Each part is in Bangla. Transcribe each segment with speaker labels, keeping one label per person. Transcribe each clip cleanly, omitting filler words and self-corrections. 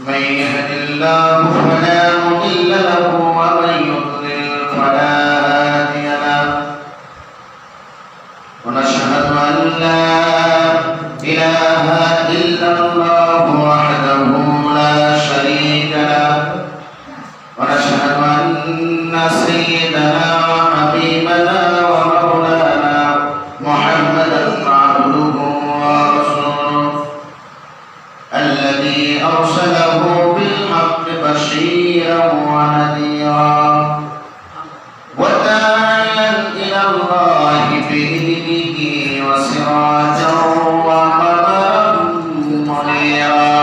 Speaker 1: من يهد الله فلا مضل له ومن يضلل فلا هادي له ونشهد أن لا إله إلا الله وحده لا شريك له ونشهد أن سيدنا وحبيبنا ومولانا محمدا عبده ورسوله الذي أرسله بالحق بشيرا ونذيرا وداعيا إلى الله بإذنه وسراجا وقمرا منيرا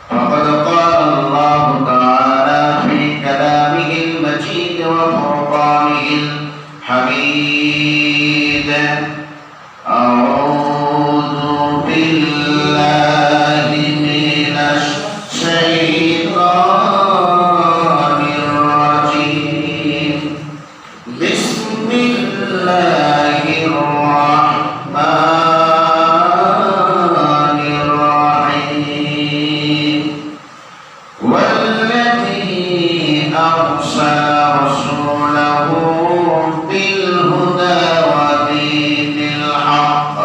Speaker 1: فقد قال الله تعالى في كلامه المجيد وفرقانه الحميد أعوذ بالله من الشيطان الرجيم بسم الله الرحمن الرحيم والذي أرسل رسوله بالهدى ودين الحق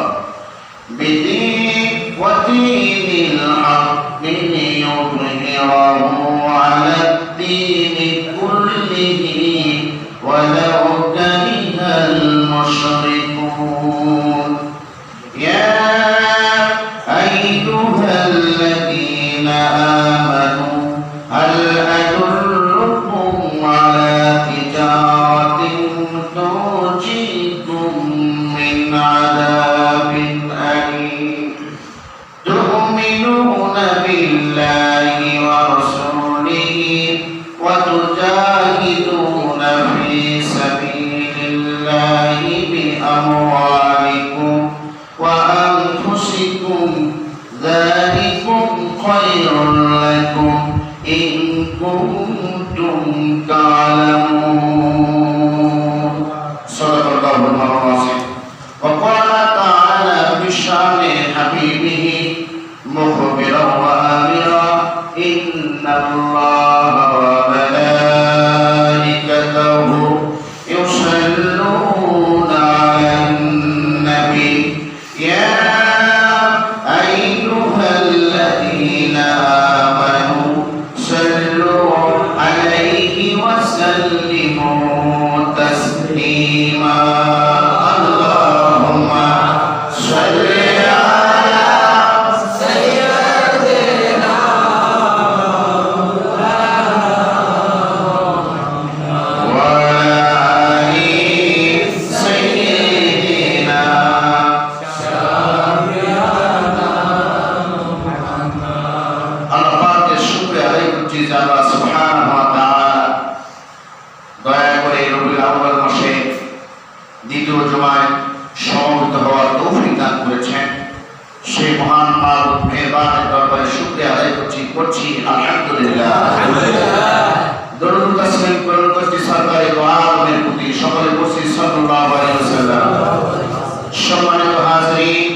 Speaker 1: ليظهره على الدين كله ولو كره المشركون يا أيها الذين آمنوا هل أدلكم على تجارة تنجيكم من عذاب أليم تؤمنون بالله ورسوله وتجاهدون في سبيل الله بأموالكم وأنفسكم ذلكم خير لكم إن كنتم تعلمون صدق الله العظيم وقال تعالى بشأن حبيبه مخبرا وآمرا إن الله وملائكته يصلون على النبي يا أيها الذين آمنوا صلوا عليه وسلموا تسليما اللهم صل দ্বিতীয় জুমায় সমবেত হওয়ার তৌফিক দান করেছেন সেই মহান মালিক মেহেরবানের দরবারে শুকরিয়া আদায় করছি আলহামদুলিল্লাহ দরুদ তাসলিম প্রেরণ করছি সরকারি দো আলমের প্রতি সকলে বলছি সাল্লাল্লাহু আলাইহি ওয়াসাল্লাম সম্মানিত হাজিরিন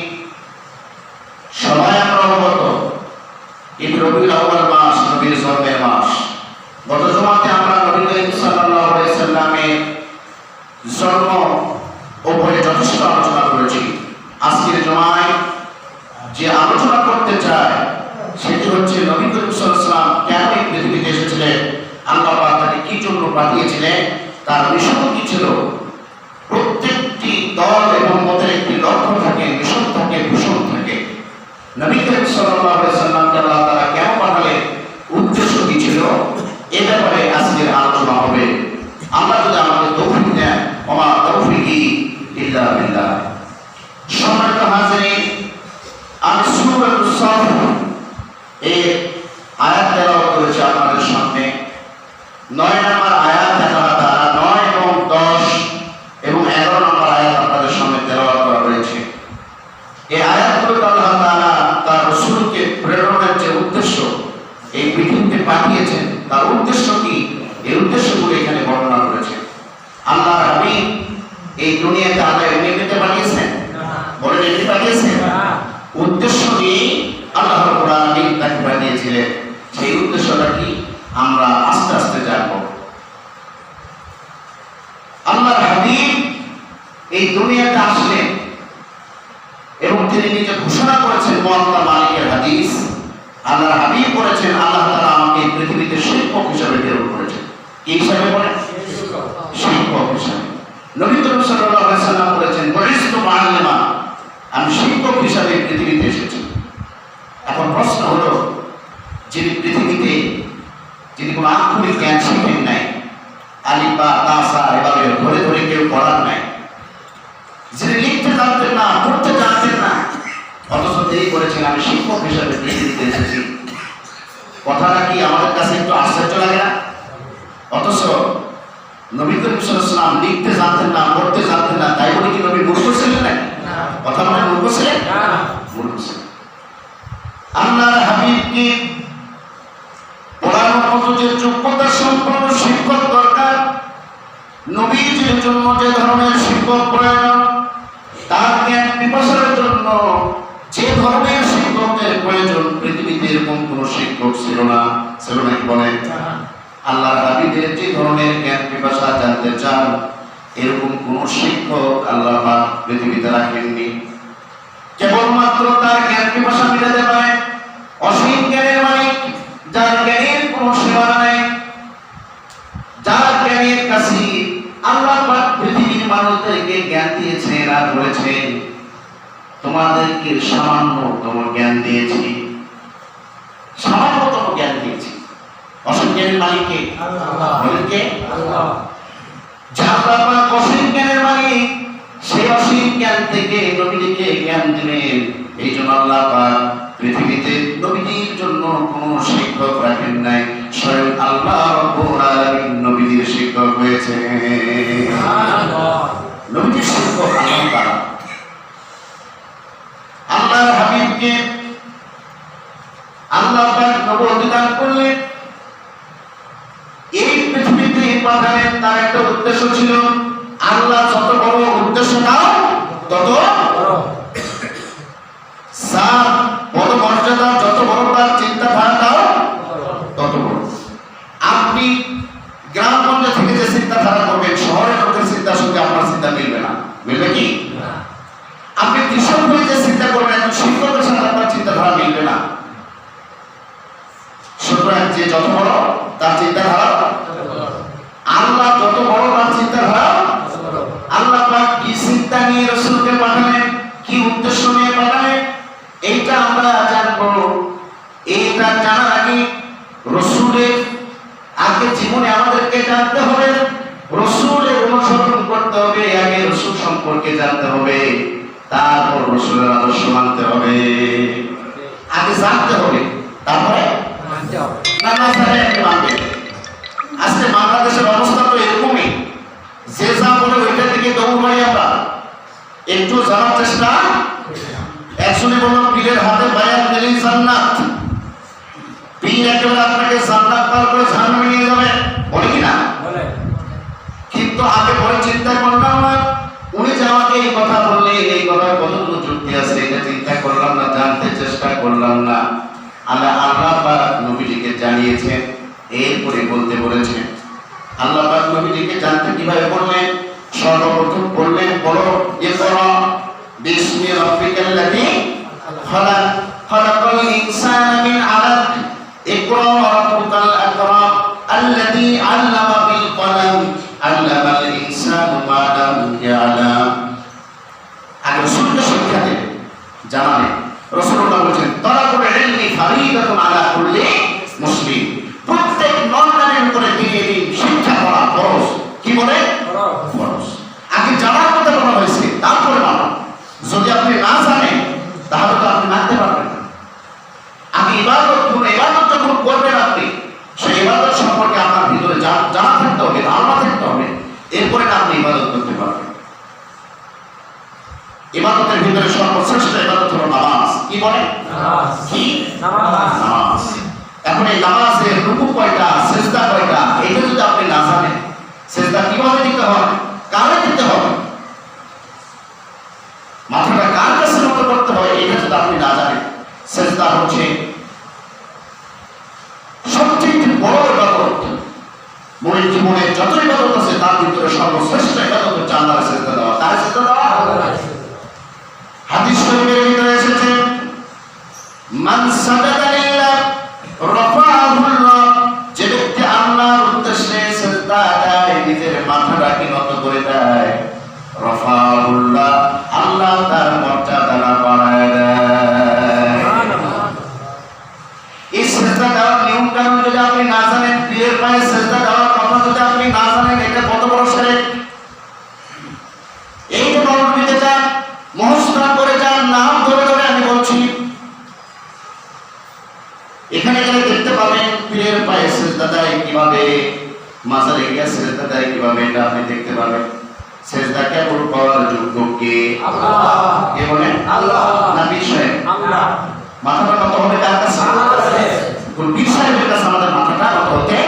Speaker 1: সবাই আমরা অবগত এই রবিউল আউয়াল মাস নবীর জন্মের মাস গত জুমাতে আমরা নবী করিম সাল্লাল্লাহু আলাইহি ওয়াসাল্লামের জন্ম উপরে যথেষ্ট আলোচনা করেছি আজকের জমায় যে আলোচনা করতে চায় সেটি হচ্ছে নবী করিম সাল্লাল্লাহু আলাইহি ওয়াসাল্লাম কেন এই পৃথিবীতে এসেছিলেন আল্লাহ পাক তাকে কি জন্য পাঠিয়েছিলেন তার মিশন কি ছিল প্রত্যেকটি দল এবং মতের একটি লক্ষ্য থাকে মিশন থাকে ভীষণ থাকে নবী করিম সাল্লাল্লাহু আলাইহি ওয়াসাল্লামকে আল্লাহ তাআলা কেন পাঠালেন উদ্দেশ্য কি ছিল এ ব্যাপারে আজকের আলোচনা হবে আল্লাহ যদি আমাদের তৌফিক দেন ওমা তৌফিকি ইল্লা বিল্লাহ সম্মানিত হাজিরিন আমি সূরাতুস সাফ এই আয়াত তেলাওয়াত করেছি আপনাদের সামনে 9 নম্বর আয়াত আল্লাহ তাআলা 9 এবং 10 এবং 11 নম্বর আয়াত আপনাদের সামনে তেলাওয়াত করা হয়েছে এই আয়াতগুলো আল্লাহ তাআলা তার রাসূলকে প্রেরণের যে উদ্দেশ্য এই পৃথিবীতে পাঠিয়েছেন তার উদ্দেশ্য কি এই উদ্দেশ্যগুলো এখানে বর্ণনা করেছেন আল্লাহ হাবিব এই দুনিয়াতে আল্লাহ এমনিতে পাঠিয়েছেন বলেন এমনি পাঠিয়েছেন উদ্দেশ্য নিয়ে আল্লাহ রাব্বুল আলামিন তাকে পাঠিয়েছিলেন হাবিব বলেছেন আল্লাহ তাআলা আমাকে এই পৃথিবীতে শিক্ষক হিসেবে প্রেরণ করেছেন। কি হিসাবে বলেন? শিক্ষক হিসেবে। নবী করিম সাল্লাল্লাহু আলাইহি সাল্লাম বলেছেন বুইসতু মুআল্লিমা, আমি শিক্ষক হিসেবে পৃথিবীতে এসেছি। এখন প্রশ্ন হলো, যিনি পৃথিবীতে যিনি কোনো আক্ষরিক জ্ঞান শিখেন নাই, আলিফ বা তা সা এভাবে ধরে ধরে কেউ পড়ার নাই, যিনি লিখতে জানতেন না, পড়তে জানতেন না, অথচ তিনি বলেছেন আমি শিক্ষক হিসেবে পৃথিবীতে এসেছি। কথাটা কি আমাদের কাছে একটু আশ্চর্য লাগে না? অথচ নবী করিম সাল্লাল্লাহু আলাইহি ওয়াসাল্লাম লিখতে জানতেন না, পড়তে জানতেন না, তাই বলে কি নবী মূর্খ ছিলেন নাকি? কথা বলেন, মূর্খ ছিলেন? মূর্খ ছিলেন। আল্লাহর হাবিবকে পড়ানোর মতো যে যোগ্যতা সম্পন্ন শিক্ষক দরকার, নবীজির জন্য যে ধরনের শিক্ষক প্রয়োজন, তার জ্ঞান পিপাসার জন্য যে ধরনের শিক্ষকের প্রয়োজন, পৃথিবীতে এরকম কোন শিক্ষক ছিল না। ছিল নাকি বলেন? আল্লাহর হাবিবের যে ধরনের জ্ঞান পিপাসা জানতে চান, এরকম কোন শিক্ষক আল্লাহ পাক পৃথিবীতে রাখেননি। কেবলমাত্র তার জ্ঞান পিপাসা মেটাতে পারে অসীম জ্ঞানের মালিক, যার জ্ঞানের কোনো সীমা নেই, যার জ্ঞানের কাছে আল্লাহ পাক পৃথিবীর মানুষদেরকে জ্ঞান দিয়েছেন আর বলেছেন তোমাদেরকে সামান্যতম জ্ঞান দিয়েছি, সামান্যতম জ্ঞান দিয়েছি। অসীম জ্ঞানের মালিককে আল্লাহ। যার আল্লাহ পাক অসীম জ্ঞানের মালিক, সেই অসীম জ্ঞান থেকে নবীকে জ্ঞান দিলেন। এই জন্য আল্লাহ পাক পৃথিবীতে নবীর জন্য কোনো শিক্ষক রাখেন নাই, স্বয়ং আল্লাহ রাব্বুল আলামিন নবীর শিক্ষক হয়েছে। সুবহানাল্লাহ। নবীর শিক্ষক আল্লাহ তাআলা। আল্লাহর হাবিবকে আল্লাহ পাক নবুয়ত দান করলেন, এই পৃথিবীতে পাঠালেন। তার একটা উদ্দেশ্য ছিল, আল্লাহ যত বড় উদ্দেশ্য নাও তত বড়, সার বড় মর্যাদা যত বড় তার চিন্তাধারাটাও তত বড়। আপনি গ্রামগঞ্জে থেকে যে চিন্তাধারা করবেন, শহরের লোকের চিন্তার সঙ্গে আপনার চিন্তা মিলবে না। মিলবে কি? আপনি কৃষক হয়ে যে চিন্তা করবেন, একজন শিক্ষকের সাথে আপনার চিন্তাধারা মিলবে না। সুতরাং যে যত বড় তার চিন্তাধারা, আল্লাহ যত বড় তার চিন্তাধারা। আল্লাহ পাক কি চিন্তা নিয়ে রাসূলকে পাঠালেন, কি উদ্দেশ্য নিয়ে পাঠালেন, এইটা আমরা জানবো। এইটা জানার আগে রাসূলের আগে জীবনে আমাদেরকে জানতে হবে, রাসূলের অনুসরণ করতে হবে, আগে রাসূল সম্পর্কে জানতে হবে, তারপর রাসূলের আদর্শ মানতে হবে। আগে জানতে হবে, তারপরে মানতে হবে। না না স্যার, আপনি মানবেন। আজকে বাংলাদেশের অবস্থা তো এরকমই, যে যা বলে ওইটার দিকে দৌড় মারি আমরা। একটু জানার চেষ্টা। একজনে বলল পীরের হাতে বায়াত দিলেই জান্নাত, পীর একেবারে আপনাকে জান্নাত পার করে জাহান্নামে নিয়ে যাবে, বলে কিনা? কিন্তু আগে পরে চিন্তা করলাম না, উনি যে আমাকে এই কথা বললে, এই কথার কতটুকু যুক্তি আছে এটা চিন্তা করলাম না, জানতে চেষ্টা করলাম না। আল্লাহ পাক নবীজিকে জানিয়েছেন, এরপরে বলতে বলেছেন। আল্লাহ পাক নবীজিকে জানতে কিভাবে বললেন? সর্বপ্রথম বললেন, বলো ইকরা বিসমি রাব্বিকাল্লাযী খালাক, খালাকাল ইনসানা মিন আলাক, ইকরা রাব্বুকাল আকরাম আল্লাযী আল্লামা বিল কলম আল্লামাল ইনসানা মা লাম ইয়ালাম। আগে রাসূলকে শিক্ষা দেন, জানালেন। রাসূলুল্লাহ বলেছেন তালাবুল ইলমি ফারিদাতুন আলা কুল্লি মুসলিম, প্রত্যেক নরনারীর উপরে দিনে দিন শিক্ষা করা ফরজ। কি বলে? ফরজ। আগে জানার কথা বলা হয়েছে, তারপরে মানা। যদি আপনি না জানেন তাহলে তো আপনি মানতে পারবেন না। আমি ইবাদত যখন করবেন, আপনি সেই ইবাদত সম্পর্কে আপনার ভিতরে জানা থাকতে হবে, ধারণা থাকতে হবে, এরপরে আপনি ইবাদত করতে পারবেন। ইবাদতের ভিতরে সর্বশ্রেষ্ঠ ইবাদত হলো নামাজ। কি বলে? কি? নামাজ। এখন এই নামাজের রুকু কয়টা, সিজদা কয়টা, এটা যদি আপনি না জানেন, সিজদা কিভাবে দিতে হবে, কারে দিতে হবে, মাথাটা কার কাছে নত করতে হয়, এটা যদি আপনি না জানেন, সিজদা হচ্ছে সবচেয়ে বড় ইবাদত। মূল জীবনে যত ইবাদত আছে তার ভিতরে সর্বশ্রেষ্ঠ ইবাদত হচ্ছে আল্লাহর সিজদা দেওয়া। কার সিজদা দেওয়া? হাদিস শরীফের ভিতরে এসেছে মান সাজাদা লিল্লাহ সেজদা দেওয়ার নিয়ম কানুন যদি আপনি না জানেন, পীরের পায়ে সেজদা দেওয়ার কথা যদি আপনি না জানেন, এটা কত বড় শিরক। এই যে মৌলবীতে যান, মহস্থান করে যান, নাম ধরে ধরে আমি বলছি, এখানে গেলে দেখতে পাবেন পীরের পায়ে সেজদা দেয় কিভাবে, মাজারে গিয়ে সেজদা দেয় কিভাবে, এটা আপনি দেখতে পাবেন। সেজদা কেবল করার যোগ্য কে? আল্লাহ। কে বলেন? আল্লাহ। না পীর সাহেব? আল্লাহ। মাথাটা নত হবে কার কাছে? কোন পীর সাহেবের কাছে আমাদের মাথাটা নত হতে?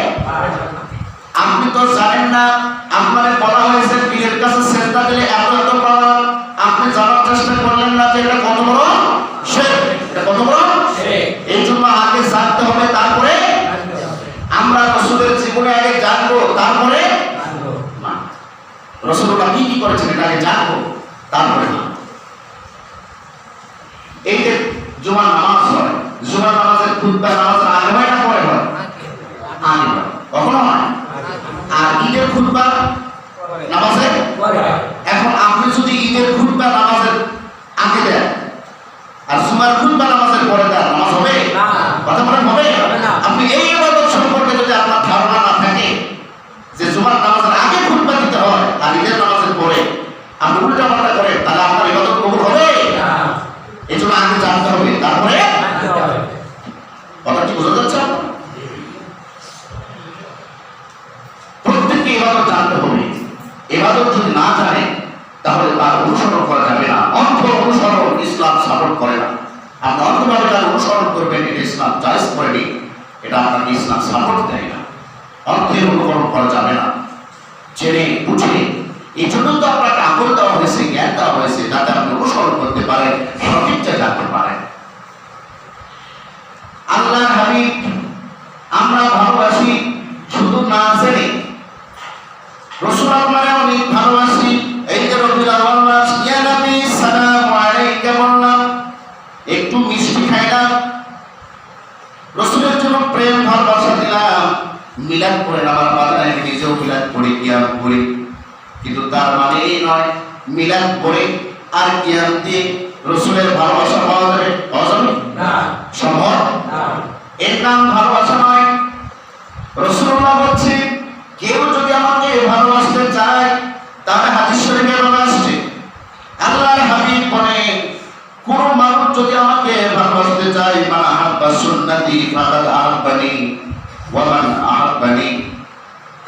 Speaker 1: আপনি তো জানেন না, আপনারে বলা হয়েছে পীরের কাছে সেজদা দিলে এত এত পাওয়া, আপনি জানার চেষ্টা করলেন না যে এটা কত বড় শিরক, এটা কত বড় শিরক। এই জন্য আগে জানতে হবে, তারপরে আমরা রাসূলের জীবনে আগে জানবো, তারপরে রাসূলুল্লাহ কি কি করেছেন এটা আগে জানবো, তারপরে এই যে জুমার নামাজ হয়, জুমার নামাজের খুতবা নামাজের আগে হয় না পরে হয়? আগে হয়। কখনো হয়? আর ঈদের খুতবা নামাজের পরে। এখন আপনি যদি ঈদের খুতবা নামাজের আগে দেন আর জুমার খুতবা নামাজের পরে দেন, নামাজ হবে না? কথা বলেন হবে না? আপনি এই ইবাদত সম্পর্কে যদি আপনার ধারণা না থাকে যে জুমার নামাজের আগে খুতবা দিতে হয় আর ঈদের নামাজের পরে, আপনি উল্টা পাল্টা করেন, তাহলে আপনার ইবাদত কবুল হবে না। এই জন্য আগে জানতে হবে, তারপরে কথা কি বোঝা যাচ্ছে? প্রত্যেককে ইবাদত জানতে হবে। ইবাদত যদি না জানে তাহলে তার অনুসরণ করা যাবে না। অন্ধ অনুসরণ ইসলাম সাপোর্ট করে না। আপনি অন্ধভাবে তার অনুসরণ করবেন, এটা ইসলাম জায়েজ করেনি, এটা আপনাকে ইসলাম সাপোর্ট দেয় না। অন্ধের অনুকরণ করা যাবে না, জেনে বুঝে। এই জন্য তো আপনাকে আকল দেওয়া হয়েছে, জ্ঞান দেওয়া হয়েছে, যাতে আপনি অনুসরণ করতে পারেন, সঠিকটা জানতে পারেন। আল্লাহ হাবিব আমরা ভালোবাসি শুধু না জেনে, রাসূল আপনারা অনেক ভালোবাসি। এই যে রবিউল আউয়াল মাস, ইয়া নবী সালামু আলাইকা বললাম, একটু মিষ্টি খাইলাম, রাসূলের জন্য প্রেম ভালোবাসা দিলাম, মিলাদ করে আমার বাজারে আমি নিজেও মিলাদ পড়ি, কিয়াম করি, কিন্তু তার মানে এই নয় মিলাদ পড়ে আর কিয়াম দিয়ে রাসূলের ভালোবাসা পাওয়া যাবে? পাওয়া যাবে না, সম্ভব না। এর নাম ভালোবাসা নয়। রাসূলুল্লাহ বলছে কেউ যদি আমাকে ভালোবাসতে চায় তাহলে হাদিস শরীফে বলা আসছে, আল্লাহর হাবিব বলেন কোন মানুষ যদি আমাকে ভালোবাসতে চায়, মান আহাব্বা সুন্নতি ফাকাদ আহাব্বানি ওয়া মান আহাব্বানি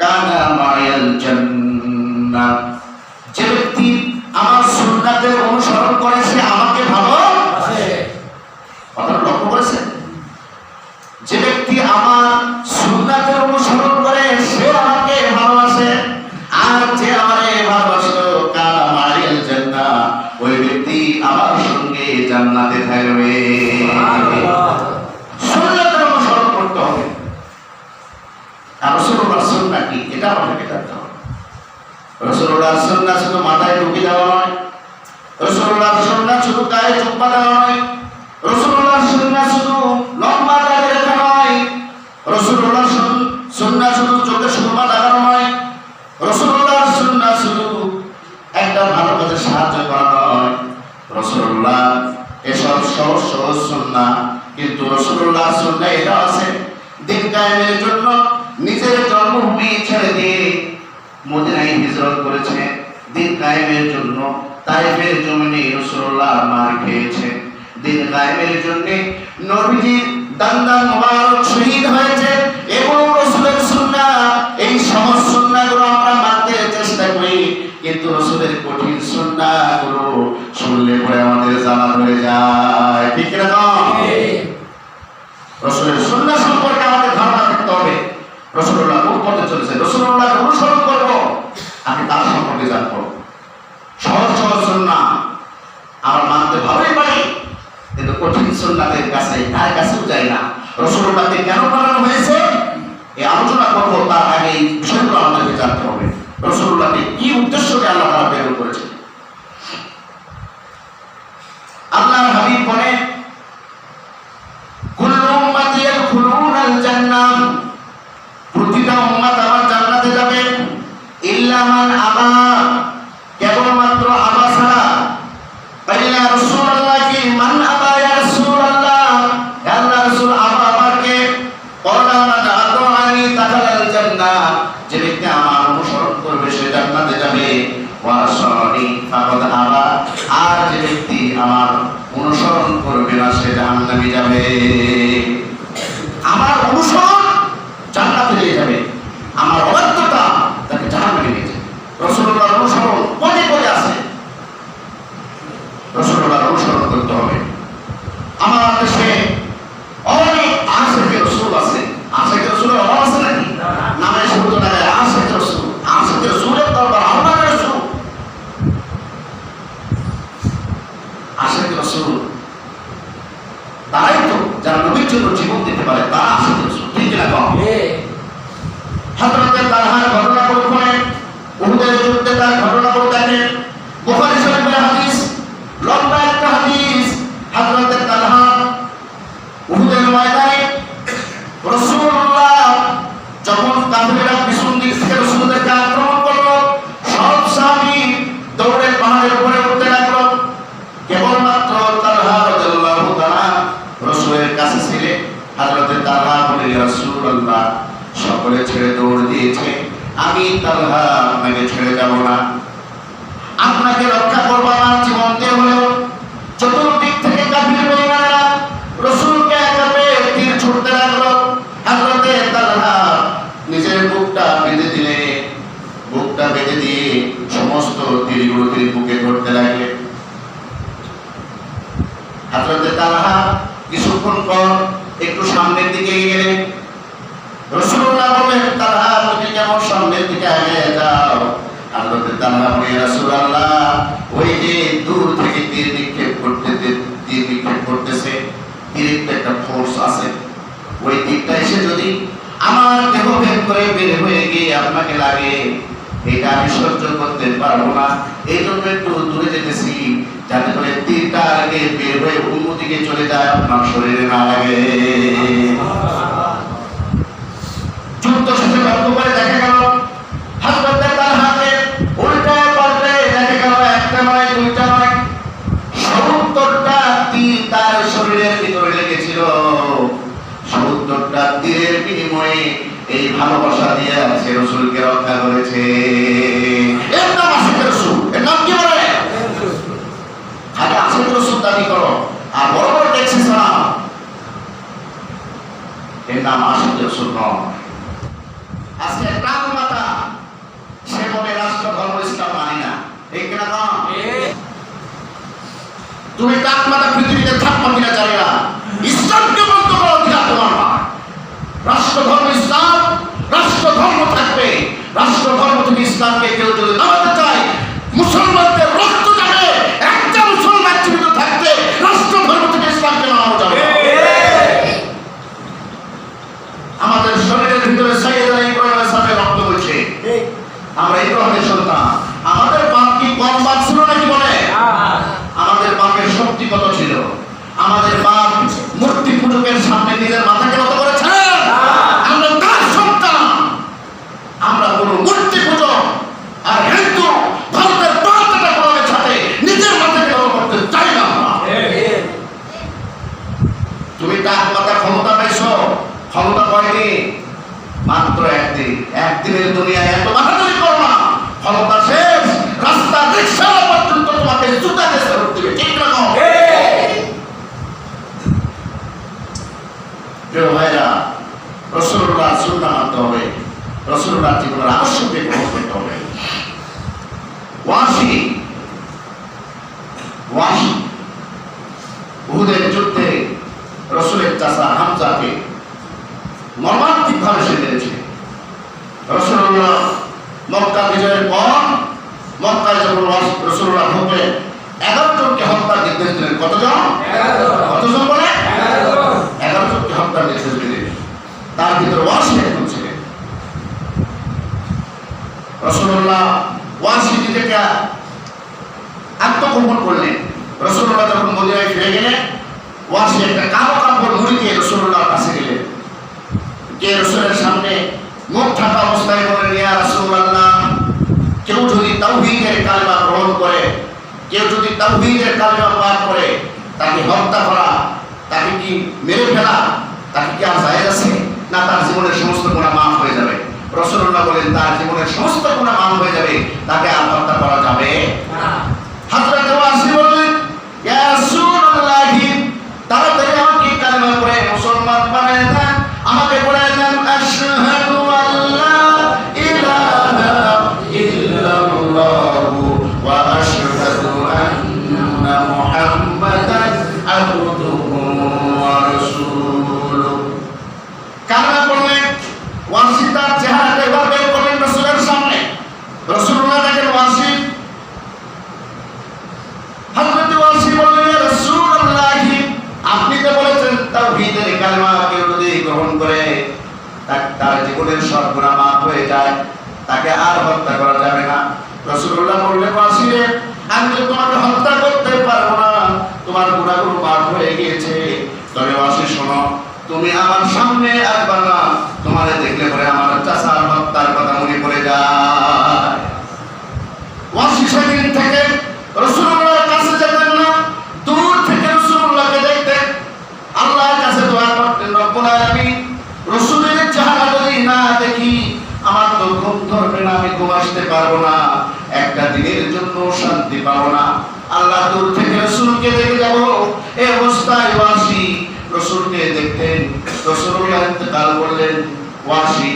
Speaker 1: কানা মা'আল জান্নাহ। যে ব্যক্তি আমার সুন্নাতের অনুসরণ করে সে আমাকে ভালোবাসে। কথাটা লক্ষ্য করেছেন? যে ব্যক্তি আমার সুন্নাতের অনুসরণ করে সে আমাকে ভালোবাসে, আর যে আমারে ভালোবাসলো কানা মা'আল জান্নাহ, ওই ব্যক্তি আমার সঙ্গে জান্নাতে থাকবে। সুন্নাতের অনুসরণ করতে হবে। আর রাসূলুল্লাহর সুন্নাহ কি এটা আমাদেরকে জানতে হবে। রাসূলুল্লাহর সুন্নাহ শুধু মাথায় টুপি দেওয়া নয়, রাসূলুল্লাহর সুন্নাহ শুধু গায়ে জুব্বা দেওয়া নয়, রাসূলুল্লাহর সুন্নাহ শুধু লম্বা দাড়ি রাখা নয়, রাসূলুল্লাহর সুন্নাহ শুধু চোখে সুরমা লাগানো নয়, রাসূলুল্লাহর সুন্নাহ শুধু একটা ভালো কাজে সাহায্য করা নয়। রাসূলুল্লাহ এসব সহজ সহজ সুন্নাহ, কিন্তু রাসূলুল্লাহর সুন্নাহ এটা আছে দিন কায়েমের জন্য নিজের জন্মভূমি ছেড়ে দিয়ে মদিনায় হিজরত করেছে, দিন কায়েমের জন্য তায়েফের জমিনে রাসূলুল্লাহ মার খেয়েছে, দিন কায়েমের জন্য নবীজির দান্দান মোবারক শহীদ হয়েছে। এবং রাসূলের সুন্নাহ, এই সহজ সুন্নাহগুলো আমরা মানতে চেষ্টা করি, কিন্তু রাসূলের কঠিন সুন্নাহগুলো শুনলে পরে আমাদের জানা হয়ে যায়, ঠিক না? রাসূলের সুন্নাহ সম্পর্কে আমাদের ধারণা থাকতে হবে। রাসূলুল্লাহ কোন পথে চলেছে, রাসূলুল্লাহকে অনুসরণ করব, আমি তার সম্পর্কে জানবো। সহজ সহজ সুন্নাহ আমরা মানতে ভালোই পারি, কিন্তু কঠিন সুন্নাতের কাছে তার কাছেও যায় না। রাসূলুল্লাহকে কেন পাঠানো হয়েছে এই আলোচনা করবো, তার আগে এই বিষয়গুলো আমাদেরকে জানতে হবে। রাসূলুল্লাহকে কি উদ্দেশ্যে আল্লাহ তাআলা প্রেরণ করেছেন। আল্লাহর হাবিব বলেন কুল্লু উম্মতি ইয়াদখুলুনাল জান্নাহ, প্রতিটা উম্মত আমার জান্নাতে যাবে, ইল্লা মান আবা, কেবলমাত্র আবা ছাড়া। ইল্লা রাসূলুল্লাহ কি মান আবা ইয়া রাসূলুল্লাহ, আল্লাহ রাসূল আবা আমাকে যে ব্যক্তি আমার অনুসরণ করবে সে জান্নাতে যাবে, ওয়া সানি ফাকাদ আবা, আর যে ব্যক্তি আমার অনুসরণ করবে না সে জাহান্নামে যাবে। আমার অনুসরণ জান্নাতে নিয়ে যাবে, আমার অবাধ্যতা তাকে জাহান্নামে নিয়ে যাবে। রাসূলুল্লাহর অনুসরণ পদে পদে আছে, রাসূলুল্লাহর অনুসরণ করতে হবে। আমার দেশে অনেক আশিকে রাসূল আছে, আশিকে রাসূলের অভাব আছে নাকি? নামে শুনতে না আশিকে রাসূল, আশিকে রাসূলের দরবার আল্লাহর রাসূল, আশিকে রাসূল তারাই তো যারা নবীর জন্য জীবন দিতে পারে, তারা আশিকে রাসূল, ঠিক না? হযরত তালহার ঘটনা বলতে উহুদের যুদ্ধে তার ঘটনা বলতে দেখেন, বুখারী শরীফের হাদিস, লম্বা একটা হাদিস। হযরত তালহা উহুদের ময়দানে রাসূলুল্লাহ যখন কাফিররা পিছন দিক থেকে রাসূলদেরকে আক্রমণ করলো, সব সাহাবী দৌড়ে পাহাড়ের উপরে উঠতে লাগলো। কেবলমাত্র তালহা রাদিয়াল্লাহু তাআলা রাসূলের কাছে ছিলেন। হযরত তালহা বলে, ইয়া রাসূলুল্লাহ, সকলে ছেড়ে দৌড় দিয়েছে, আমি তালহা আপনাকে ছেড়ে যাব না, আপনাকে রক্ষা করবো আমার জীবন দিয়ে হলেও। চতুর্দিক থেকে কাফির বেঈমানেরা রাসূলকে একাবে তীর ছুড়তে লাগলো। হযরত তালহা নিজের বুকটা বেঁধে দিলে, বুকটা বেঁধে দিয়ে সমস্ত তীরগুলো তিনি বুকে ধরতে লাগলেন। হযরত তালহা কিছুক্ষণ পর একটু সামনের দিকে গেলেন। রাসূলুল্লাহ বললেন, তালহা তুমি কেমন সামনের দিকে এগিয়ে যাও? হযরত তালহা বলে, ইয়া রাসূলুল্লাহ, ওই যে দূর থেকে তীর নিক্ষেপ করতেছে, তীরের একটা ফোর্স আছে, ওই তীরটা এসে যদি আমার দেহ ভেদ করে বের হয়ে গিয়ে আপনাকে লাগে, এটা আমি সহ্য করতে পারবো না, এই জন্য একটু দূরে যেতেছি, যাতে করে তীরটা আগে বের হয়ে অন্যদিকে চলে যায়, আপনার শরীরে না লাগে। যুদ্ধ শেষে লক্ষ্য করে দেখা গেল হযরত তালহাকে উল্টায় পাল্টে দেখা গেল একটা নয় দুইটা নয় ৭০টা তীর তার শরীরের ভিতরে লেগেছিল। ৭০টা তীরের বিনিময়ে এই ভালোবাসা দিয়ে সে রাসূলকে রক্ষা করেছে। এর নাম আশিকে রাসূল, এর নাম কি বলে? খালি আশিকে রাসূল দাবি করো আর বড় বড় ট্যাক্সি ছাড়াও, এর নাম আশিকে রাসূল নয়। আজকে টাক মাতা সে বলে রাষ্ট্র ধর্ম ইসলাম মানি না, ঠিক না? তুমি টাক মাতা পৃথিবীতে থাকবা কিনা জানি না, ইসলামকে বন্ধ করো কিনা তোমার না। রাষ্ট্র ধর্ম ইসলাম, রাষ্ট্র ধর্ম থাকবে। রাষ্ট্র ধর্ম থেকে ইসলামকে কেউ যদি নামাতে চায়, মুসলমানদের রক্ত যাবে, একটা মুসলমান জীবিত থাকতে রাষ্ট্র ধর্ম থেকে ইসলামকে নামানো যাবে। আমাদের শরীরের ভিতরে সাইয়েদনা ইব্রাহিম আলাইহিস সালামের রক্ত বইছে, আমরা ইব্রাহিমের সন্তান। আমাদের বাপ কি কম বাপ ছিল নাকি? বলে আমাদের বাপের শক্তি কত ছিল? আমাদের বাপ মূর্তি পূজকের সামনে নিজের মাথাকে নত করেছে। আমরা তার সন্তান, আমরা কোন মূর্তি পূজক আর হিন্দু ভারতের পাঁচটা কোরআনের সাথে নিজের মাথাকে নত করতে চাই না। তুমি তার মাথা ক্ষমতা পাইছো, ক্ষমতা কয়দিন? মাত্র একদিন। একদিনের দুনিয়ায় এত মাথাদারি করো না, ক্ষমতা শেষ, রাস্তা রিক্সা পর্যন্ত তোমাকে জুতা দিয়ে ফেরত দিবে, ঠিক না? প্রিয় ভাইরা, রাসূলুল্লাহ সুন্নাহ মানতে হবে, রাসূলুল্লাহ জীবনের আদর্শকে গ্রহণ করতে হবে। ওয়াসি উহুদের যুদ্ধে রাসূলের চাচা হামজাকে মর্মান্তিক ভাবে সে মেরেছে। রাসূলুল্লাহ মক্কা বিজয়ের পর মক্কায় যখন রাসূলুল্লাহ ঢুকলেন, 11 জনকে হত্যার নির্দেশ দিলেন। কতজন? 11 বলে 11 জনকে হত্যার নির্দেশ দিলেন। তার ভিতরে ওয়াসি একজন ছিলেন। রাসূলুল্লাহ ওয়াসি নিজেকে আত্মগোপন করলেন। রাসূলুল্লাহ যখন মদিনায় ফিরে গেলেন, ওয়াসি একটা কালো কাপড় মুড়ি দিয়ে রাসূলুল্লাহর কাছে গেলেন। গিয়ে রাসূলের সামনে মুখ ঢাকা অবস্থায় বলেন, ইয়া রাসূলুল্লাহ, কেউ যদি তাওহীদের কালেমা গ্রহণ করে, কেউ যদি তাওহীদের কালেমা পাঠ করে, তাকে হত্যা করা, তাকে কি মেরে ফেলা, তাকে কি আর জায়েজ আছে? না তার জীবনের সমস্ত গুনাহ মাফ হয়ে যাবে? রাসূলুল্লাহ বলেন তার জীবনের সমস্ত গুনাহ মাফ হয়ে যাবে, তাকে আর হত্যা করা যাবে না। হযরত ওয়াসি বললেন, ইয়া রাসূলুল্লাহ, তাড়াতাড়ি আমাকে কালেমা পড়ে মুসলমান বানায় দেন, আমাকে পড়ে দেন আশহাদু আল্লা ইলাহা ইল্লাল্লাহু ওয়া আশহাদু আন্না মুহাম্মাদান আবদুহু ওয়া রাসূলুহু। কালেমা পড়লেন, ওয়াসি তার চেহারাটা এবার বের করলেন রাসূলের সামনে। রাসূলুল্লাহ দেখেন ওয়াসি। হযরত ওয়াসি বললেন, ইয়া রাসূলুল্লাহ, আপনি তো বলেছেন তাওহীদের কালেমা কেউ যদি গ্রহণ করে তার জীবনের সব গুনাহ মাফ হয়ে যায়, তাকে আর হত্যা করা যাবে না। রাসূলুল্লাহ বললেন, ওয়াসি রে, আমি তো তোমাকে হত্যা করতে পারবো না, তোমার গুনাহগুলো মাফ হয়ে গিয়েছে। তবে ওয়াসি শোনো, তুমি আমার সামনে আসবা না, তোমারে দেখলে পরে আমার চাচার হত্যার কথা মনে পড়ে যায়। ওয়াসি সেদিন থেকে রাসূলুল্লাহর কাছে যেতেন না, দূর থেকে রাসূলুল্লাহকে দেখতেন, আল্লাহর কাছে দোয়া করতেন, রব্বুল আলামিন, রাসূলের চেহারা যদি না দেখি আমার তো ঘুম ধরবে না, আমি ঘুম আসতে পারবো না, একটা দিনের জন্য শান্তি পাবো না। আল্লাহ দূর থেকে রাসূলকে দেখে যাব। এই অবস্থায় ওয়াসি রাসূলকে দেখতেন। রাসূলুল্লাহ ইন্তেকাল করলেন। ওয়াসি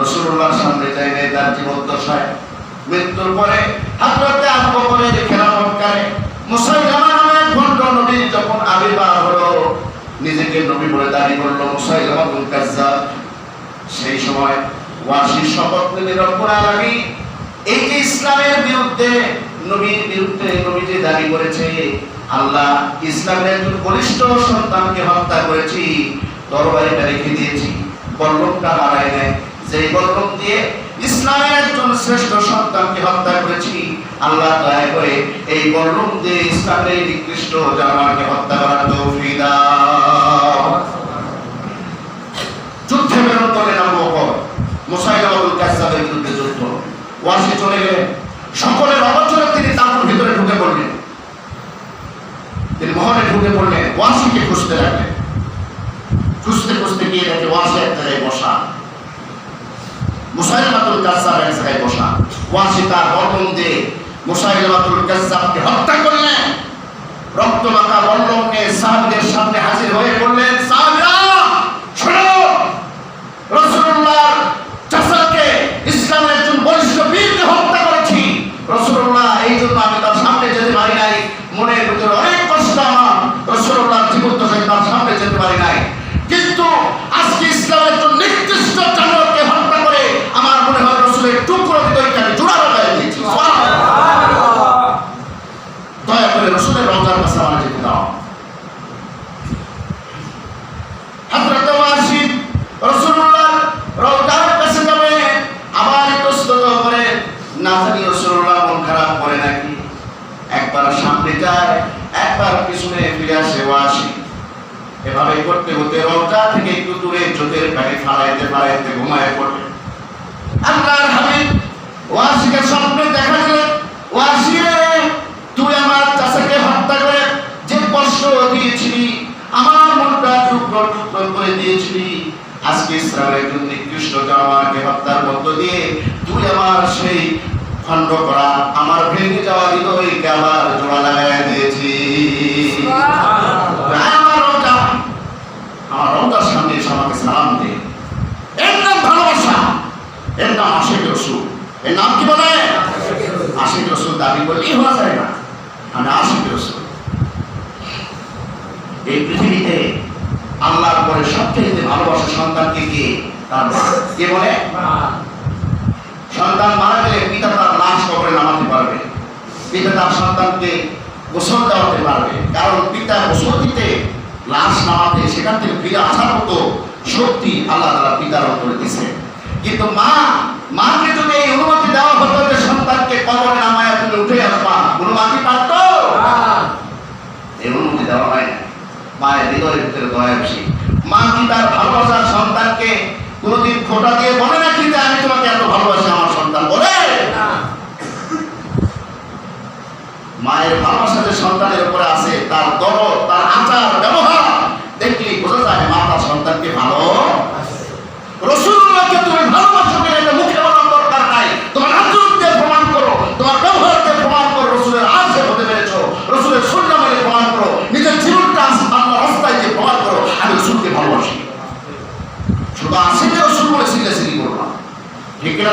Speaker 1: রাসূলুল্লাহর সামনে যাইলে তার জীবদ্দশায় মৃত্যুর পরে হযরত আবু বকরের খেলাফতকালে মুসাইলামা নামে ভণ্ড নবী যখন আবির্ভাব হলো, নিজেকে নবী বলে দাবি করলো মুসাইলামাতুল কাজ্জাব, সেই সময় ওয়াসি শপথ নিলেন, রব্বুল আলামিন, এই যে ইসলামের বিরুদ্ধে, নবীর বিরুদ্ধে নবী যে দাবি করেছে, আল্লাহ ইসলামের একজন বলিষ্ঠ সন্তানকে হত্যা করেছি, তরবারিটা রেখে দিয়েছি, বল্লমটা হারাই নেয়, যে বল্লম দিয়ে ইসলামের একজন শ্রেষ্ঠ সন্তানকে হত্যা করেছি, আল্লাহ দয়া করে এই বল্লম দিয়ে ইসলামের নিকৃষ্ট জানোয়ারকে হত্যা করার তৌফিক দাও। যুদ্ধে বেরোন করলেন আবু বকর, মুসাইলামাতুল কাজ্জাবের বিরুদ্ধে যুদ্ধ। ওয়াসি চলে গেলেন, সকলের অবচরে তিনি তাঁবুর ভিতরে ঢুকে পড়লেন। তিনি মহলে ঢুকে পড়লেন, ওয়াসিকে খুঁজতে লাগলেন। খুঁজতে খুঁজতে গিয়ে দেখে ওয়াসি এক জায়গায় বসা, মুসাইলামাতুল কাজ্জাব এক জায়গায় বসা। ওয়াসি তার বল্লম দিয়ে মুসাইলামাতুল কাজ্জাবকে হত্যা করলেন। রক্তমাখা বল্লম নিয়ে সাহাবীদের সামনে হাজির হয়ে বললেন, সাহাবীরা শোনো, রাসূলুল্লাহর চাচাকে, ইসলামের একজন বলিষ্ঠ বীরকে হত্যা করেছি। রাসূলুল্লাহ এই জন্য আমি তার সামনে যেতে পারি নাই, মনের ভিতরে অনেক কষ্ট আমার, রাসূলুল্লাহর জীবদ্দশায় তার সামনে যেতে পারি নাই, কিন্তু আজকে ইসলামের একজন নিকৃষ্ট জানোয়ারকে হত্যা করে আমার মনে হয় রাসূলের টুকরো ভিতরে আমি জোড়া লাগাই দিয়েছি। দয়া করে রাসূলের রওজার কাছে আমার যেতে দাও। হযরত ওয়াসি রাসূলুল্লাহর রওজার কাছে যাবে, আবার ইতস্তত করে, না জানি রাসূলুল্লাহ মন খারাপ করে নাকি, একবার সামনে যায়, একবার পিছনে ফিরে আসে ওয়াসি। এভাবে করতে করতে রওজা থেকে একটু দূরে চোখের পানি ফালাইতে ফালাইতে ঘুমায় পড়ে। আল্লাহর হাবিব ওয়াসিকে স্বপ্নে দেখা দিলেন, ওয়াসি রে, তুই আমার চাচাকে হত্যা করে যে কষ্ট দিয়েছিলি, আমার মনটা টুকরো টুকরো করে দিয়েছিলি, আজকে ইসরায়েলের একজন নিকৃষ্ট জানোয়ারকে হত্যার মধ্য দিয়ে তুই আমার সেই খণ্ড করা, আমার ভেঙে যাওয়া হৃদয়কে আবার জোড়া লাগাই দিয়েছিস। আমার রওজার সামনে এসে আমাকে সালাম দে। এর নাম ভালোবাসা, এর নাম আশিক রাসূল। এর নাম কি বলে? আশিক রাসূল দাবি করলেই হওয়া যায় না, আমি আশিক রাসূল। এই পৃথিবীতে আল্লাহর পরে সবচেয়ে ভালোবাসা সন্তানকে কে? তার মা। কে বলে? সন্তান মারা গেলে পিতা তার লাশ কবরে নামাতে পারবে, পিতা তার সন্তানকে গোসল দেওয়াতে পারবে, কারণ পিতা গোসল দিতে, লাশ নামাতে, সেখান থেকে ফিরে আসার মতো শক্তি আল্লাহ তাআলা পিতার অন্তরে দিয়েছে। কিন্তু মাকে যদি এই অনুমতি দেওয়া হতো যে সন্তানকে কবরে নামায় তুমি উঠে আসবা, কোনো মা কি পারত? এই অনুমতি দেওয়া হয় না। মায়ের হৃদয়ের ভিতরে দয়া বেশি। মা কি তার ভালোবাসার সন্তানকে কোনোদিন খোঁটা দিয়ে বলে নাকি যে আমি তোমাকে এত ভালোবাসি আমার সন্তান? বলে? মায়ের ভালোবাসা যে সন্তানের উপরে আছে, তার দরদ, তার আচার ব্যবহার দেখলেই বোঝা যায় মা তার সন্তানকে ভালো। রাসূলুল্লাহকে তুমি ভালোবাসো শুধু আশিকে রসুল বলে সিলেসিলি করবো না, ঠিক না?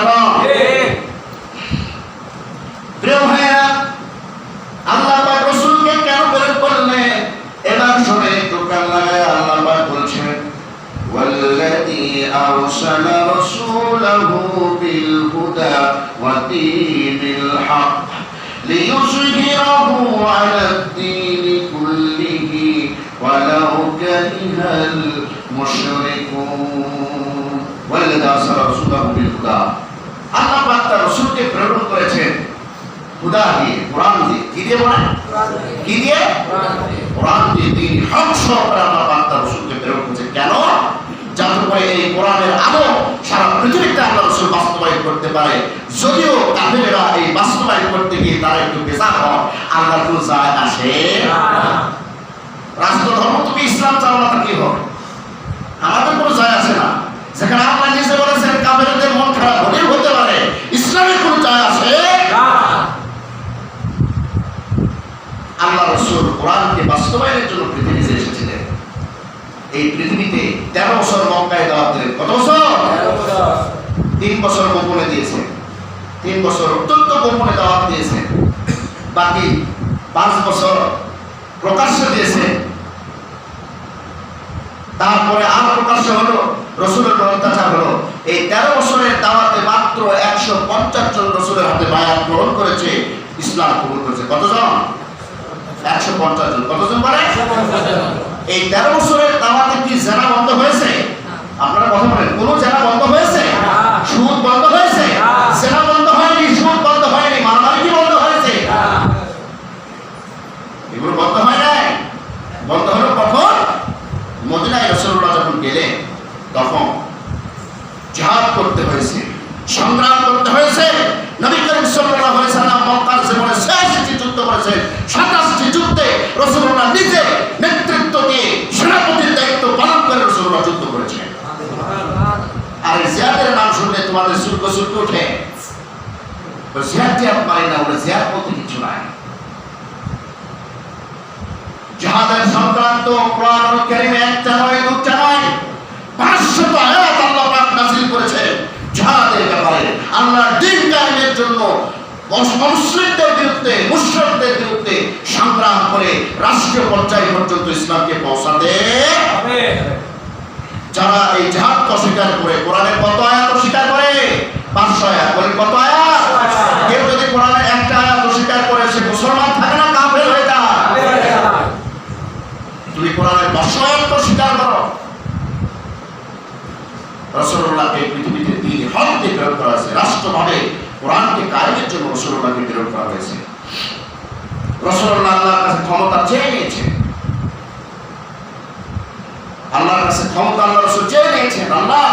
Speaker 1: প্রিয় ভাইয়া, আল্লাহ পাক রসুলকে কেন প্রেরণ করলেন এবার শুনে একটু কান লাগায় আল্লাহ পাক বলছেন ওয়াল্লাযী আরসালা রাসূলাহু বিল হুদা ওয়া দীনিল হক লিইয়ুযহিরাহু আলাদ দীনি কুল্লিহি ওয়ালাউ কারিহাল মুশরিকুন। ওয়াল্লাযী আরসালা রাসূলাহু বিল হুদা, আল্লাহ পাক তার রাসূলকে প্রেরণ করেছেন হুদা দিয়ে, কোরআন দিয়ে। কি দিয়ে বলেন? কি দিয়ে? কোরআন দিয়ে। দিন হক সহকারে আল্লাহ পাক তার রাসূলকে প্রেরণ করেছেন। কেন? যাতে করে এই কোরআনের আলো সারা পৃথিবীতে আল্লাহ রাসূল বাস্তবায়ন করতে পারে। যদিও কাফেররা এই বাস্তবায়ন করতে গিয়ে তারা একটু বেজার হয়, আল্লাহর কোনো যায় আসে না। রাষ্ট্র ধর্ম তুমি ইসলাম চাও না, কি হবে? আমাদের কোনো যায় আসে না। যেখানে আল্লাহ নিজে বলেছেন কাফেরদের মন খারাপ হলেও হতে পারে, ইসলামের কোনো যায় আসে না। আল্লাহ রাসূল কোরআনকে বাস্তবায়নের জন্য পৃথিবীতে এসেছিলেন। এই পৃথিবীতে 13 বছর মক্কায় দাওয়াত দিলেন। কত বছর? 13 বছর। 3 বছর গোপনে দিয়েছেন, 3 বছর অত্যন্ত গোপনে দাওয়াত দিয়েছেন, বাকি 5 বছর প্রকাশ্য দিয়েছেন। তারপরে আর প্রকাশ্য হলো, রাসূলের অত্যাচার হলো। এই 13 বছরের দাওয়াতে মাত্র 150 জন রাসূলের হাতে বায়াত গ্রহণ করেছে, ইসলাম কবুল করেছে। কতজন? 150 জন। কতজন বলে? এই 13 বছরের দাওয়াতে কি জানা বন্ধ হয়েছে? আপনারা কথা বলেন, কোন জানা বন্ধ হয়েছে? সুদ বন্ধ হয়েছে? জানা বন্ধ হয়নি, সুদ বন্ধ হয়নি, মারামারি কি বন্ধ হয়েছে? এগুলো বন্ধ হয় নাই। বন্ধ হলো কখন? মদিনায় রাসূলুল্লাহ যখন গেলেন তখন জিহাদ করতে হয়েছে, সংগ্রাম করতে হয়েছে। নবী করিম সাল্লাল্লাহু আলাইহি ওয়াসাল্লাম মক্কার জীবনে 86টি যুদ্ধ করেছেন। 27টি যুদ্ধে রাসূলুল্লাহ নিজে নেতৃত্ব দিয়ে সেনাপতির দায়িত্ব পালন করে রাসূলুল্লাহ যুদ্ধ করেছেন। আর জিহাদের নাম শুনলে তোমাদের সুরক সুরক ওঠে। তো জিহাদ জিহাদ মানে না, ওটা জিহাদ বলতে কিছু নাই। জিহাদের সংক্রান্ত কোরআনুল কারীমে একটা নয়, দুটা নয়, 500 আয়াত আল্লাহ পাক নাযিল করেছেন জিহাদের ব্যাপারে। আল্লাহর দ্বীন কায়েমের জন্য মুসলিমদের বিরুদ্ধে, মুশরিকদের বিরুদ্ধে সংগ্রাম করে রাষ্ট্রীয় পর্যায় পর্যন্ত ইসলামকে পৌঁছাতে হবে। যারা এই জিহাদকে অস্বীকার করে, কোরআনের কত আয়াত অস্বীকার করে? 500 আয়াত। বলেন কত আয়াত? কেউ যদি কোরআনের একটা আয়াত অস্বীকার করে, সে মুসলমান থাকে না, কাফের হয়ে যায়। তুমি কোরআনের 500 আয়াত অস্বীকার করো। রাসূলুল্লাহকে পৃথিবীতে দ্বীন হক দিয়ে প্রেরণ করা হয়েছে, রাষ্ট্রভাবে কোরআনকে কায়েমের জন্য রাসূলুল্লাহকে প্রেরণ করা হয়েছে। রাসূলুল্লাহ আল্লাহর কাছে ক্ষমতা চেয়ে নিয়েছেন, আল্লাহর কাছে ক্ষমতা আল্লাহ রাসূল চেয়ে নিয়েছেন, আল্লাহ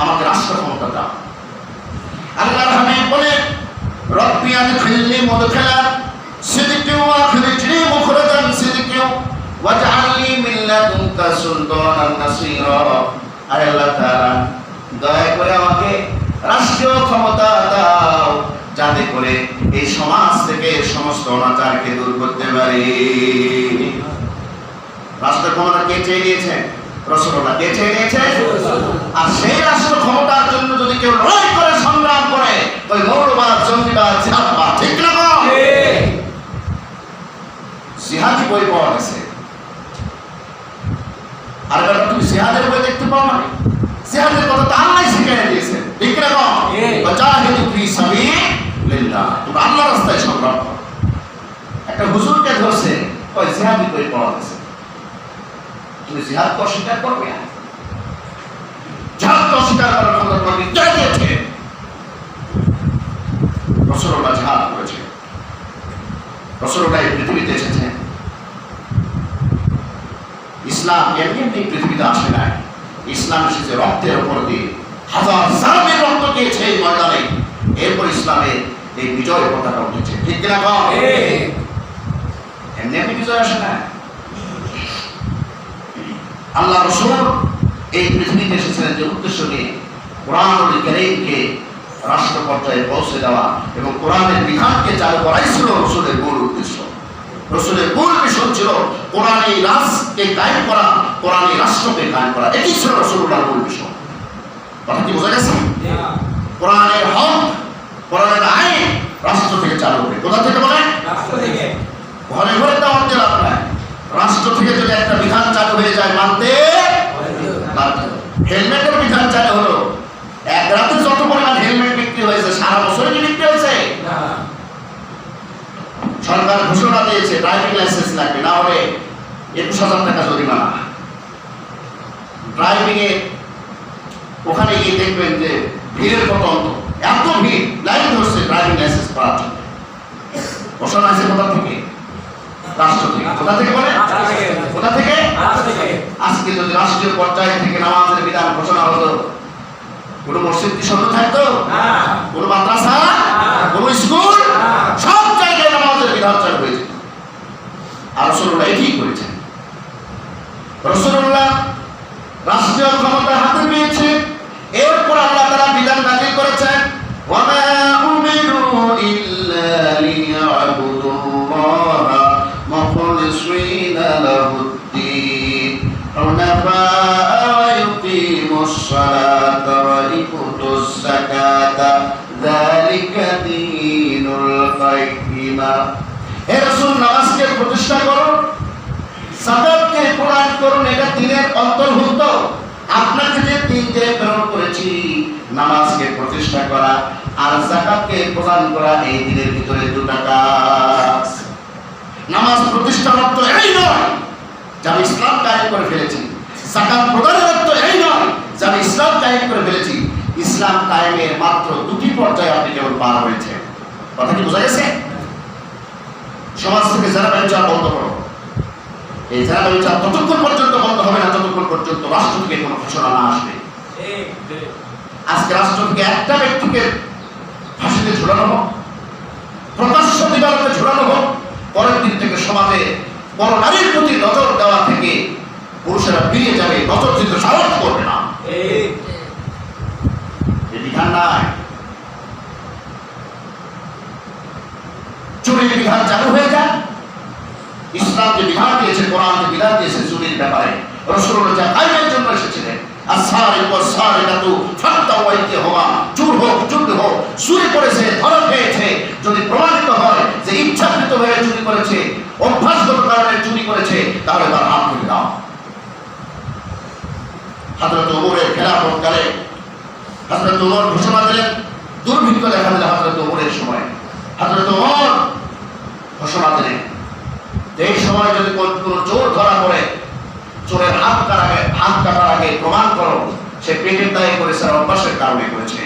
Speaker 1: আমাকে রাষ্ট্র ক্ষমতা দাও। আল্লাহর হাবিব বলেন রব্বি আদখিলনি মুদখিলান সিদকিন ওয়া আখরিজনি মুখরাজান সিদকিন ওয়াজআলনি মিন লাদুনকা সুলতানান নাসীরা। আয় আল্লাহ তাআলা, দয়া করে আমাকে রাষ্ট্রীয় ক্ষমতা দাও, যাতে করে এই সমাজ থেকে সমস্ত অনাচারকে দূর করতে পারি। রাষ্ট্র ক্ষমতা কে চেয়ে নিয়েছেন? রাসূলুল্লাহ। কে চেয়ে নিয়েছেন? আর সেই রাষ্ট্র ক্ষমতার জন্য যদি কেউ লড়াই করে, সংগ্রাম করে, ওই মৌলবাদ, জঙ্গিবাদ, জিহাদবাদ, ঠিক না? জিহাদি বই পাওয়া গেছে। আর এবার তুমি জিহাদের বই দেখতে পাও না? জিহাদের কথা তো আল্লাহ শিখিয়ে দিয়েছেন, ঠিক না? ওয়াজাহিদু ফি সাবিলিল্লাহ, তুমি আল্লাহর রাস্তায় সংগ্রাম করো। একটা হুজুরকে ধরছে, ওই জিহাদি বই পাওয়া গেছে, তুমি জিহাদ অস্বীকার করবে? জিহাদ অস্বীকার করার কথা তোমাকে কে দিয়েছে? রাসূলুল্লাহ জিহাদ করেছে। রাসূলুল্লাহ এই পৃথিবীতে এসেছেন। ইসলাম এমনি এমনি পৃথিবীতে আসে নাই। ইসলাম এসেছে রক্তের উপর দিয়ে, হাজার সাহাবীর রক্ত দিয়েছে এই ময়দানে। এরপর ইসলামের এই বিজয় পতাকা উঠেছে, ঠিক না? এমনি এমনি বিজয় আসে না। আল্লাহ রাসূল এই পৃথিবীতে এসেছিলেন যে উদ্দেশ্য নিয়ে, কোরআনুল কারীমকে রাষ্ট্র পর্যায়ে পৌঁছে দেওয়া এবং কোরআনের বিধানকে চালু করাই ছিল রাসূলের মূল উদ্দেশ্য। রাসূলের মূল মিশন ছিল কোরআনী রাষ্ট্রকে কায়েম করা, কোরআনী রাষ্ট্রকে কায়েম করা। এটি ছিল রাসূলুল্লাহর মূল মিশন। কথা কি বোঝা গেছে? কোরআনের হক, কোরআনের আইন রাষ্ট্র থেকে চালু হবে। কোথা থেকে বলে?
Speaker 2: রাষ্ট্র থেকে।
Speaker 1: ঘরে ঘরে তো অর্থের আপনার রাষ্ট্র থেকে যদি একটা বিধান চালু হয়ে যায় মানতে বাধ্য। হেলমেটের বিধান চালু হলো, এক রাতে যত পরিমাণ হেলমেট বিক্রি হয়েছে সারা বছরে কি বিক্রি হয়েছে? সরকার ঘোষণা দিয়েছে ড্রাইভিং লাইসেন্স লাগবে, না হলে 21,000 টাকা জরিমানা। ড্রাইভিং এ ওখানে গিয়ে দেখবেন যে ভিড়ের কত অন্ত, এত ভিড় লাইন ধরছে ড্রাইভিং লাইসেন্স পাওয়ার জন্য। ঘোষণা আছে কোথা থেকে? রাষ্ট্র থেকে। কোথা থেকে বলে? কোথা থেকে? আজকে যদি রাষ্ট্রীয় পর্যায়ে থেকে নামাজের বিধান ঘোষণা হতো, কোন মসজিদ কি শূন্য থাকতো? কোন মাদ্রাসা, কোন স্কুল, সব জায়গায় নামাজের বিধান চালু হয়েছে। আর রাসূলুল্লাহ এটাই করেছেন। রাসূলুল্লাহ রাষ্ট্রীয় ক্ষমতা হাতে পেয়েছে, এরপর আল্লাহ তাআলা বিধান নাযিল করেছেন, ওয়া মা উমিরু ইল্লা লিয়াবুদুল্লাহা মুখলিসিনা লাহুদ-দীন হুনাফাআ ওয়া ইউকিমুস সালাতা ওয়া ইউতুজ যাকাতা যালিকা দীনুল কাইয়িমা। হে রাসূল, নামাজকে প্রতিষ্ঠা করুন, যাকাতকে প্রদান করুন, এটা দ্বীনের অন্তর্ভুক্ত। আপনাকে যে দিন দিয়ে প্রেরণ করেছি, নামাজকে প্রতিষ্ঠা করা আর যাকাতকে প্রদান করা, এই দিনের ভিতরে দুটো কাজ। নামাজ প্রতিষ্ঠার অর্থ এই নয় যে আমি ইসলাম কায়েম করে ফেলেছি, যাকাত প্রদানের অর্থ এই নয় যে আমি ইসলাম কায়েম করে ফেলেছি। ইসলাম কায়েমের মাত্র দুটি পর্যায়ে আপনি কেবল পার হয়েছে। কথা কি বোঝা গেছে? সমাজ থেকে যারা ব্যবচার বন্ধ করো, এই যারা ব্যবচার ততক্ষণ পর্যন্ত বন্ধ হবে না যতক্ষণ পর্যন্ত রাষ্ট্র থেকে কোনো ঘোষণা না আসবে। আজকে রাষ্ট্র থেকে একটা ব্যক্তিকে ফাঁসিতে ঝুলানো হোক, প্রকাশ্য দিবালোকে ঝুলানো হোক, পরের দিন থেকে সমাজে বড় নারীর প্রতি নজর দেওয়া থেকে পুরুষেরা ফিরিয়ে যাবে, নজর দিতে সাহস করবে না। এই বিধান নাই। চুরির বিধান চালু হয়ে যায়। ইসলাম যে বিধান দিয়েছে, কোরআন যে বিধান দিয়েছে চুরির ব্যাপারে, রাসূলুল্লাহ যা কায়েমের জন্য এসেছিলেন, আস-সারিকু ওয়াস-সারিকাতু ফাক্তাউ আইদিয়াহুমা, চোর হোক চুর হোক, চুরি করেছে ধরা পেয়েছে, যদি প্রমাণিত হয় যে ইচ্ছাকৃতভাবে চুরি করেছে, অভ্যাসগত কারণে চুরি করেছে, তাহলে তার হাত কেটে দাও। হযরত ওমরের খেলাফতকালে হযরত ওমর ঘোষণা দিলেন, দুর্ভিক্ষ দেখা দিল হযরত ওমরের সময়। হযরত ওমর ঘোষণা দিলেন যে এই সময় যদি কোনো চোর ধরা পড়ে, চোরের হাত কাটার আগে প্রমাণ করো সে পেটের দায়ে করেছে আর অভ্যাসের কারণে করেছে।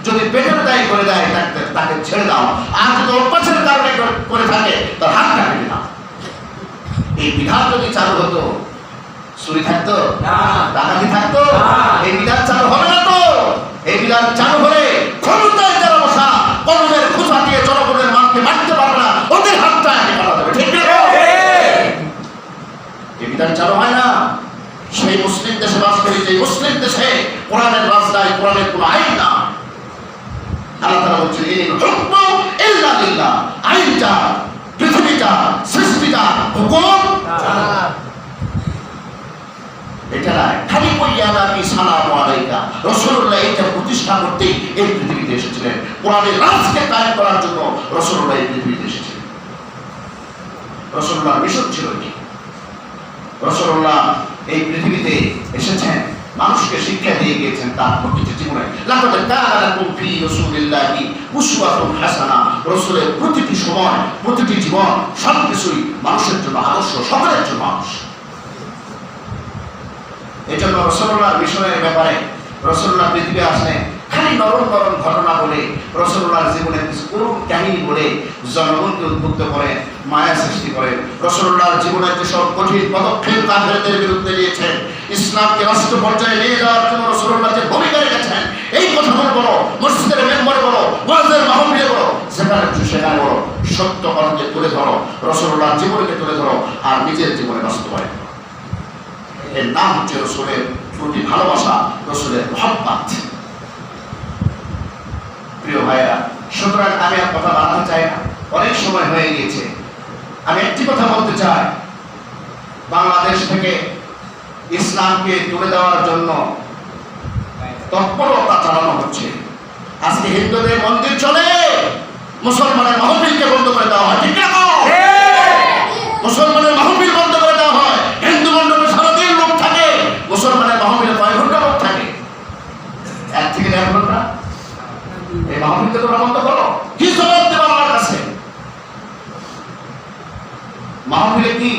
Speaker 1: যদি পেটের দায়ে করে দেয় তাকে ছেড়ে দাও, আর যদি অভ্যাসের কারণে করে থাকে তার হাতটা কেটে দাও। এই বিধান যদি চালু হতো, চুরি থাকতো? ডাকাতি থাকতো? এই বিধান চালু হবে না তো। এই বিধান চালু হলে ক্ষমতায় যারা বসা কলমের খোঁচা দিয়ে জনগণের মানকে মারতে পারবে না, ওদের হাতটা আগে কাটা যাবে। ঠিক না? এই বিধান চালু হয় না। সেই মুসলিম দেশে বাস করি, যে মুসলিম দেশে কোরআনের রাজ নাই, কোরআনের কোনো আইন না। আল্লাহ তাআলা বলছেন, ইনিল হুকমু ইল্লা লিল্লাহ, আইনটা, পৃথিবীটা, সৃষ্টিটা, হুকুম এটা নাই। খালি কইয়া নাকি সালামু আলাইকা, রাসূলুল্লাহ এটা প্রতিষ্ঠা করতে এই পৃথিবীতে এসেছিলেন। কোরআনের রাজকে কায়েম করার জন্য রাসূলুল্লাহ এই পৃথিবীতে এসেছিলেন। রাসূলুল্লাহর মিশন ছিল কি? রাসূলুল্লাহ এই পৃথিবীতে এসেছেন, মানুষকে শিক্ষা দিয়ে গিয়েছেন তার প্রতিটি জীবনে। লাকাদ কানা লাকুম ফি রাসূলিল্লাহি উসওয়াতুন হাসানাহ। রাসূলের প্রতিটি সময়, প্রতিটি জীবন, সবকিছুই মানুষের জন্য আদর্শ, সকলের জন্য আদর্শ। এই জন্য রাসূলুল্লাহর মিশনের ব্যাপারে রাসূলুল্লাহ পৃথিবী আসলেন খালি নরম নরম ঘটনা বলে, রাসূলুল্লাহর জীবনের কিছু করুণ কাহিনী বলে জনগণকে উদ্বুদ্ধ করে, মায়া সৃষ্টি করে। রাসূলুল্লাহর জীবনের যেসব কঠিন পদক্ষেপ কাফেরদের বিরুদ্ধে নিয়েছেন, ইসলামকে রাষ্ট্র পর্যায়ে নিয়ে যাওয়ার জন্য রাসূলুল্লাহ যে ভূমিকা রেখেছেন, এই কথাগুলো বলো, মসজিদের মেম্বারে বলো, ওয়াজের মাহফিলে বলো, সেখানে বলো, সত্য কথাকে তুলে ধরো, রাসূলুল্লাহর জীবনকে তুলে ধরো আর নিজের জীবনে বাস্তবায়ন করো। এর নাম হচ্ছে রাসূলের প্রতি ভালোবাসা, রাসূলের মহব্বত। প্রিয় ভাইরা, সুতরাং আমি আর কথা বাড়াতে চাই না, অনেক সময় হয়ে গিয়েছে। আমি একটি কথা বলতে চাই, বাংলাদেশ থেকে ইসলামকে তুলে দেওয়ার জন্য তৎপরতা চালানো হচ্ছে। আজকে হিন্দুদের মন্দির চলে, মুসলমানের মাহফিলকে বন্ধ করে দেওয়া হয়, ঠিক না? মুসলমানের মাহফিল বন্ধ করে দেওয়া হয়। হিন্দু মণ্ডপে সারাদিন লোক থাকে, মুসলমানের মাহফিলে কয় ঘন্টা লোক থাকে? 1 থেকে 1.5 ঘন্টা। এই মাহফিলকে তোমরা বন্ধ করো, কি জবাব দেবো আমার কাছে? মাহফিলে কি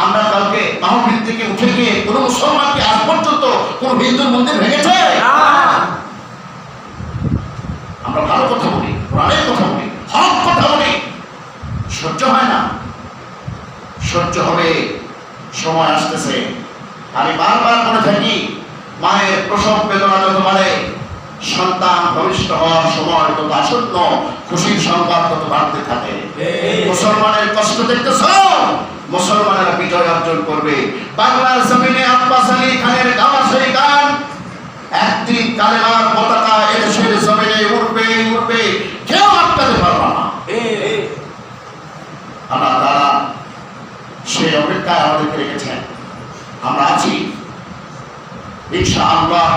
Speaker 1: আমরা কালকে মাহফিল থেকে উঠে গিয়ে কোন মুসলমানকে আজ পর্যন্ত কোন হিন্দুর মন্দির ভেঙেছে? আমরা ভালো কথা বলি, কোরআনের কথা বলি, হক কথা বলি, সহ্য হয় না? সহ্য হবে, সময় আসতেছে। আমি বারবার বলে থাকি, মায়ের প্রসব বেদনা যত বাড়ে, সন্তান ভবিষ্যৎ হওয়ার সময় তত আসন্ন, খুশির সংবাদ তত বাড়তে থাকে। মুসলমানের কষ্ট দেখতেছ, মুসলমানেরা বিজয় অর্জন করবে। বাংলার জমিনে আব্বাস আলী খানের গাওয়া সেই গান, একদিন কালেমার পতাকা এদেশের জমিনে উঠবে উঠবে, কেউ আটকাতে পারবে না। আল্লাহ তাআলা সেই অপেক্ষায় আমাদেরকে রেখেছেন। আমরা আছি ইনশাআল্লাহ,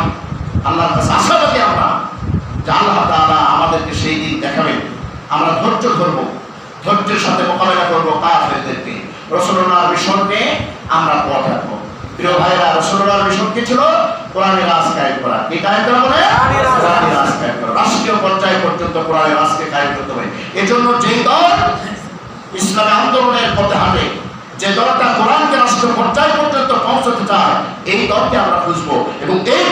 Speaker 1: আল্লাহর কাছে আশাবাদী আমরা যে আল্লাহ তাআলা আমাদেরকে সেই দিন দেখাবেন। আমরা ধৈর্য ধরবো, ধৈর্যের সাথে মোকাবেলা করবো কাফেরদেরকে। রাসূলুল্লাহর মিশনকে আমরা পথ রাখবো। প্রিয় ভাইরা, রাসূলুল্লাহর মিশন কি ছিল? কোরআনের রাজ কায়েম করা। কি কায়েম করা বলে? কোরআনের রাজ কায়েম করা। রাষ্ট্রীয় পর্যায় পর্যন্ত কোরআনের রাজকে কায়েম করতে হবে। এজন্য যেই দল ইসলামী আন্দোলনের পথে হাঁটে, যে দলটা কোরআনকে রাষ্ট্র পর্যায় পর্যন্ত পৌঁছতে চায়, এই দলকে আমরা খুঁজবো এবং এই